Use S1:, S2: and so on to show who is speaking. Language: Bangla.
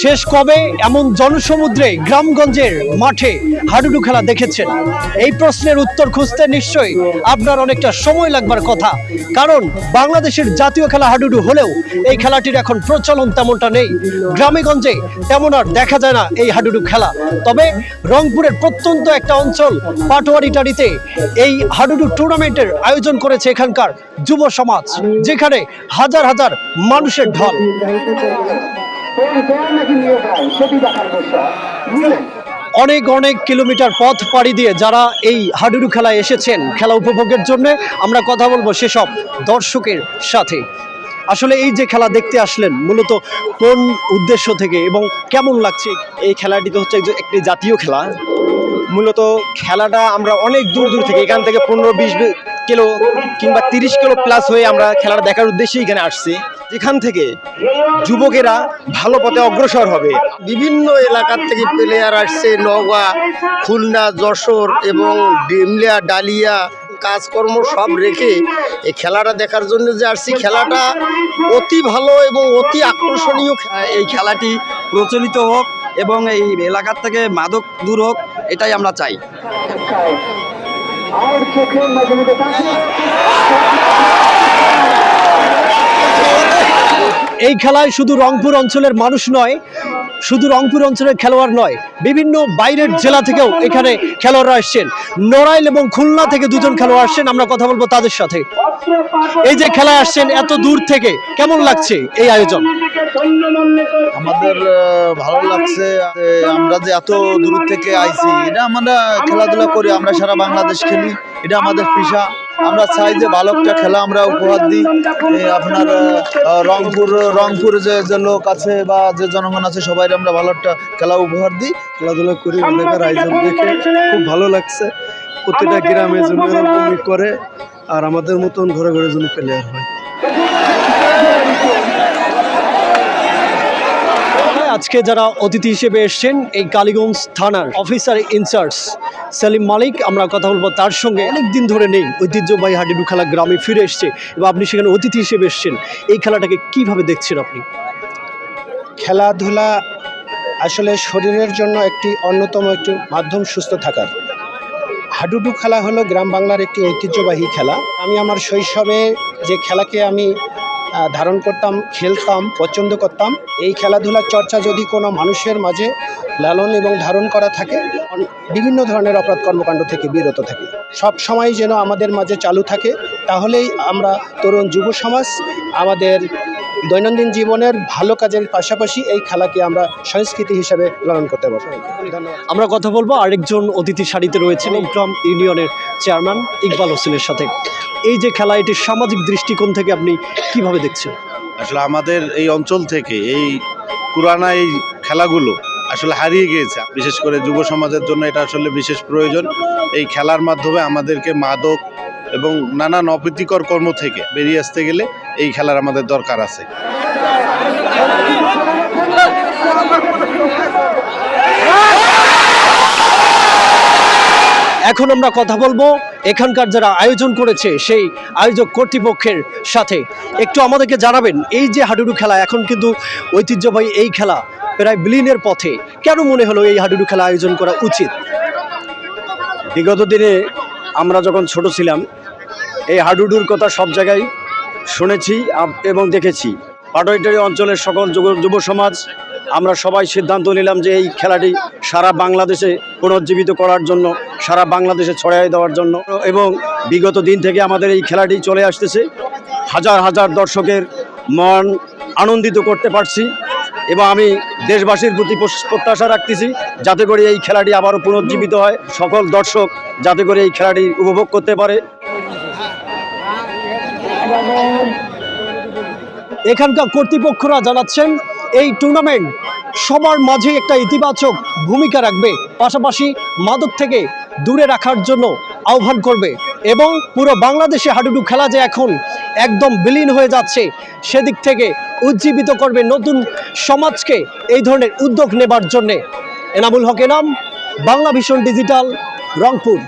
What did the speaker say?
S1: শেষ কবে এমন জনসমুদ্রে গ্রামগঞ্জের মাঠে হাডুডু খেলা দেখেছেন? এই প্রশ্নের উত্তর খুঁজতে নিশ্চয়ই আপনার অনেকটা সময় লাগবার কথা, কারণ বাংলাদেশের জাতীয় খেলা হাডুডু হলেও এই খেলাটির এখন প্রচলন তেমনটা নেই। গ্রামেগঞ্জে তেমন আর দেখা যায় না এই হাডুডু খেলা। তবে রংপুরের প্রত্যন্ত একটা অঞ্চল পাটোয়ারিটারিতে এই হাডুডু টুর্নামেন্টের আয়োজন করেছে এখানকার যুব সমাজ, যেখানে হাজার হাজার মানুষের ঢল। অনেক অনেক কিলোমিটার পথ পাড়ি দিয়ে যারা এই হাডুডু খেলায় এসেছেন খেলা উপভোগের জন্য, আমরা কথা বলবো সেসব দর্শকের সাথে। আসলে এই যে খেলা দেখতে আসলেন মূলত কোন উদ্দেশ্য থেকে এবং কেমন লাগছে?
S2: এই খেলাটি তো হচ্ছে একটি জাতীয় খেলা। মূলত খেলাটা আমরা অনেক দূর দূর থেকে, এখান থেকে 15-20 কিলো কিংবা 30 কিলো প্লাস হয়ে আমরা খেলাটা দেখার উদ্দেশ্যে এখানে আসছি, যেখান থেকে যুবকেরা ভালো পথে অগ্রসর হবে।
S3: বিভিন্ন এলাকার থেকে প্লেয়ার আসছে, নওগাঁ, খুলনা, যশোর এবং ডিমলিয়া, ডালিয়া, কাজকর্ম সব রেখে এই খেলাটা দেখার জন্য যে আসছি। খেলাটা অতি ভালো এবং অতি আকর্ষণীয়।
S2: এই খেলাটি প্রচলিত হোক এবং এই এলাকার থেকে মাদক দূর হোক, এটাই আমরা চাই।
S1: এই খেলায় শুধু রংপুর অঞ্চলের মানুষ নয়, শুধু রংপুর অঞ্চলের খেলোয়াড় নয়, বিভিন্ন বাইরের জেলা থেকেও এখানে খেলোয়াড়রা আসছেন। নড়াইল এবং খুলনা থেকে দুজন খেলোয়াড় আসছেন, আমরা কথা বলবো তাদের সাথে। এই যে খেলায় আসছেন এত দূর থেকে, কেমন লাগছে এই আয়োজন?
S4: আমাদের ভালো লাগছে। আমরা যে এত দূর থেকে আইছি, এটা আমরা খেলাধুলা করি, আমরা সারা বাংলাদেশ খেলি, এটা আমাদের পেশা। আমরা চাই যে ভালো একটা খেলা আমরা উপহার দিই। আপনার রংপুর যে লোক আছে বা যে জনগণ আছে সবাই আমরা ভালো একটা খেলা উপহার দিই, খেলাধুলা করি। ওদের আয়োজন দেখে খুব ভালো লাগছে। প্রতিটা গ্রামে যেন এরকমই করে, আর আমাদের মতন ঘরে ঘরে যেন প্লেয়ার হয়।
S1: আজকে যারা অতিথি হিসেবে এসছেন এই কালীগঞ্জ থানার অফিসার ইনচার্জ সেলিম মালিক, আমরা কথা বলবো তার সঙ্গে। অনেকদিন ধরে নেই ঐতিহ্যবাহী হাডুডু খেলা গ্রামে ফিরে এসছে এবং আপনি সেখানে অতিথি হিসেবে এসছেন। এই খেলাটাকে কিভাবে দেখছেন আপনি?
S5: খেলাধুলা আসলে শরীরের জন্য একটি অন্যতম একটি মাধ্যম সুস্থ থাকার। হাডুডু খেলা হলো গ্রাম বাংলার একটি ঐতিহ্যবাহী খেলা। আমি আমার শৈশবে যে খেলাকে আমি ধারণ করতাম, খেলতাম, পছন্দ করতাম, এই খেলাধুলার চর্চা যদি কোনো মানুষের মাঝে লালন এবং ধারণ করা থাকে, বিভিন্ন ধরনের অপরাধ কর্মকাণ্ড থেকে বিরত থাকে, সব সময় যেন আমাদের মাঝে চালু থাকে, তাহলেই আমরা তরুণ যুব সমাজ আমাদের দৈনন্দিন জীবনের ভালো কাজের পাশাপাশি এই খেলাকে আমরা সংস্কৃতি হিসেবে লালন করতে পারবো।
S1: আমরা কথা বলবো আরেকজন অতিথি সারিতে রয়েছেন ইকরাম ইউনিয়নের চেয়ারম্যান ইকবাল হোসেনের সাথে। এই যে খেলা, এটির সামাজিক দৃষ্টিকোণ থেকে আপনি কিভাবে দেখছেন?
S6: আসলে আমাদের এই অঞ্চল থেকে এই পুরানা এই খেলাগুলো আসলে হারিয়ে গিয়েছে। বিশেষ করে যুব সমাজের জন্য এটা আসলে বিশেষ প্রয়োজন। এই খেলার মাধ্যমে আমাদেরকে মাদক এবং নানান অপ্রীতিকর কর্ম থেকে বেরিয়ে আসতে গেলে এই খেলার আমাদের দরকার আছে।
S1: এখন আমরা কথা বলবো এখানকার যারা আয়োজন করেছে সেই আয়োজক কর্তৃপক্ষের সাথে। একটু আমাদেরকে জানাবেন, এই যে হাডুডু খেলা এখন কিন্তু ঐতিহ্যবাহী এই খেলা প্রায় বিলীনের পথে, কেন মনে হলো এই হাডুডু খেলা আয়োজন করা উচিত?
S2: বিগত দিনে আমরা যখন ছোট ছিলাম এই হাডুডুর কথা সব জায়গায় শুনেছি এবং দেখেছি। পাটোয়ারি অঞ্চলের সকল যুব সমাজ আমরা সবাই সিদ্ধান্ত নিলাম যে এই খেলাটি সারা বাংলাদেশে পুনর্জীবিত করার জন্য, সারা বাংলাদেশে ছড়িয়ে দেওয়ার জন্য, এবং বিগত দিন থেকে আমাদের এই খেলাটি চলে আসতেছে। হাজার হাজার দর্শকের মন আনন্দিত করতে পারছি এবং আমি দেশবাসীর প্রতি প্রত্যাশা রাখতেছি যাতে করে এই খেলাটি আবারও পুনর্জীবিত হয়, সকল দর্শক যাতে করে এই খেলাটি উপভোগ করতে পারে।
S1: এখানকার কর্তৃপক্ষরা জানাচ্ছেন এই টুর্নামেন্ট সবার মাঝে একটা ইতিবাচক ভূমিকা রাখবে, পাশাপাশি মাদক থেকে দূরে রাখার জন্য আহ্বান করবে এবং পুরো বাংলাদেশে হাডুডু খেলা যে এখন একদম বিলীন হয়ে যাচ্ছে সেদিক থেকে উজ্জীবিত করবে নতুন সমাজকে এই ধরনের উদ্যোগ নেবার জন্যে। Enamul Haque Enam, Bangla vision digital, Rangpur.